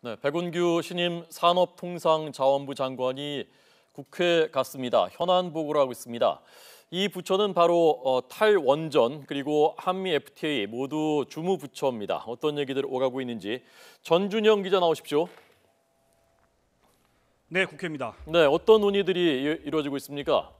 네, 백운규 신임 산업통상자원부 장관이 국회에 갔습니다. 현안 보고를 하고 있습니다. 이 부처는 바로 탈원전 그리고 한미 FTA 모두 주무부처입니다. 어떤 얘기들 오가고 있는지 전준영 기자 나오십시오. 네, 국회입니다. 네, 어떤 논의들이 이루어지고 있습니까?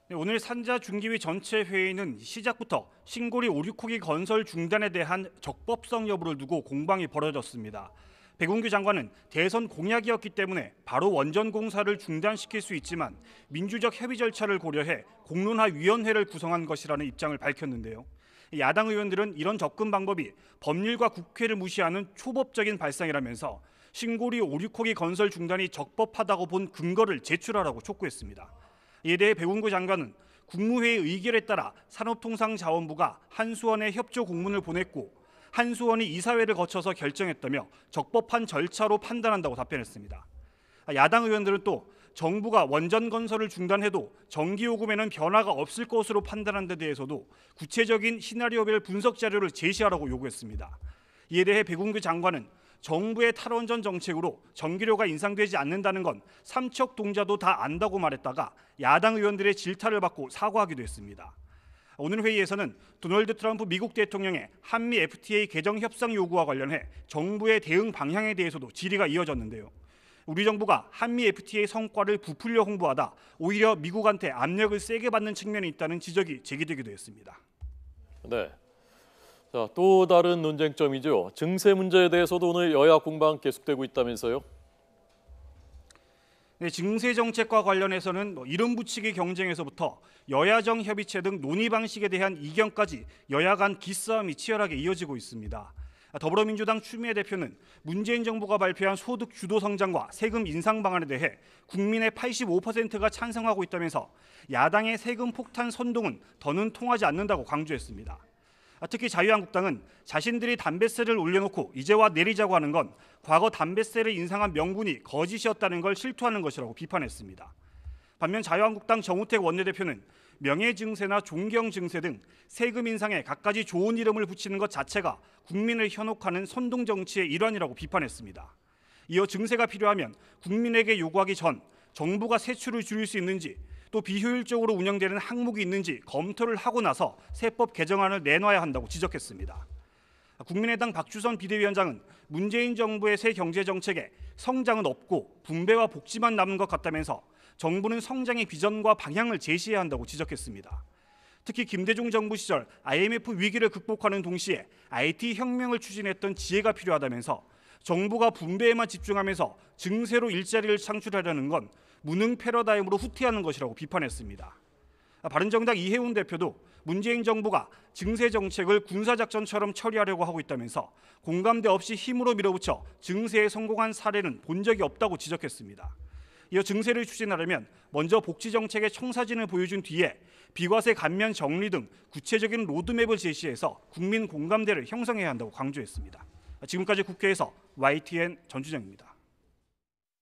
네, 오늘 산자중기위 전체 회의는 시작부터 신고리 오륙호기 건설 중단에 대한 적법성 여부를 두고 공방이 벌어졌습니다. 백운규 장관은 대선 공약이었기 때문에 바로 원전 공사를 중단시킬 수 있지만 민주적 협의 절차를 고려해 공론화위원회를 구성한 것이라는 입장을 밝혔는데요. 야당 의원들은 이런 접근 방법이 법률과 국회를 무시하는 초법적인 발상이라면서 신고리 오륙호기 건설 중단이 적법하다고 본 근거를 제출하라고 촉구했습니다. 이에 대해 백운규 장관은 국무회의 의결에 따라 산업통상자원부가 한수원에 협조 공문을 보냈고 한수원이 이사회를 거쳐서 결정했다며 적법한 절차로 판단한다고 답변했습니다. 야당 의원들은 또 정부가 원전 건설을 중단해도 전기요금에는 변화가 없을 것으로 판단한 데 대해서도 구체적인 시나리오별 분석 자료를 제시하라고 요구했습니다. 이에 대해 백운규 장관은 정부의 탈원전 정책으로 전기료가 인상되지 않는다는 건 삼척동자도 다 안다고 말했다가 야당 의원들의 질타를 받고 사과하기도 했습니다. 오늘 회의에서는 도널드 트럼프 미국 대통령의 한미 FTA 개정 협상 요구와 관련해 정부의 대응 방향에 대해서도 질의가 이어졌는데요. 우리 정부가 한미 FTA 성과를 부풀려 홍보하다 오히려 미국한테 압력을 세게 받는 측면이 있다는 지적이 제기되기도 했습니다. 네. 자, 또 다른 논쟁점이죠. 증세 문제에 대해서도 오늘 여야 공방 계속되고 있다면서요? 네, 증세 정책과 관련해서는 이름 붙이기 경쟁에서부터 여야정 협의체 등 논의 방식에 대한 이견까지 여야 간 기싸움이 치열하게 이어지고 있습니다. 더불어민주당 추미애 대표는 문재인 정부가 발표한 소득 주도 성장과 세금 인상 방안에 대해 국민의 85%가 찬성하고 있다면서 야당의 세금 폭탄 선동은 더는 통하지 않는다고 강조했습니다. 특히 자유한국당은 자신들이 담배세를 올려놓고 이제와 내리자고 하는 건 과거 담배세를 인상한 명분이 거짓이었다는 걸 실토하는 것이라고 비판했습니다. 반면 자유한국당 정우택 원내대표는 명예증세나 존경증세 등 세금 인상에 갖가지 좋은 이름을 붙이는 것 자체가 국민을 현혹하는 선동정치의 일환이라고 비판했습니다. 이어 증세가 필요하면 국민에게 요구하기 전 정부가 세출을 줄일 수 있는지 또 비효율적으로 운영되는 항목이 있는지 검토를 하고 나서 세법 개정안을 내놔야 한다고 지적했습니다. 국민의당 박주선 비대위원장은 문재인 정부의 새 경제정책에 성장은 없고 분배와 복지만 남은 것 같다면서 정부는 성장의 비전과 방향을 제시해야 한다고 지적했습니다. 특히 김대중 정부 시절 IMF 위기를 극복하는 동시에 IT 혁명을 추진했던 지혜가 필요하다면서 정부가 분배에만 집중하면서 증세로 일자리를 창출하려는 건 무능 패러다임으로 후퇴하는 것이라고 비판했습니다. 바른정당 이해운 대표도 문재인 정부가 증세 정책을 군사작전처럼 처리하려고 하고 있다면서 공감대 없이 힘으로 밀어붙여 증세에 성공한 사례는 본 적이 없다고 지적했습니다. 이어 증세를 추진하려면 먼저 복지정책의 청사진을 보여준 뒤에 비과세 감면 정리 등 구체적인 로드맵을 제시해서 국민 공감대를 형성해야 한다고 강조했습니다. 지금까지 국회에서 YTN 전준영입니다.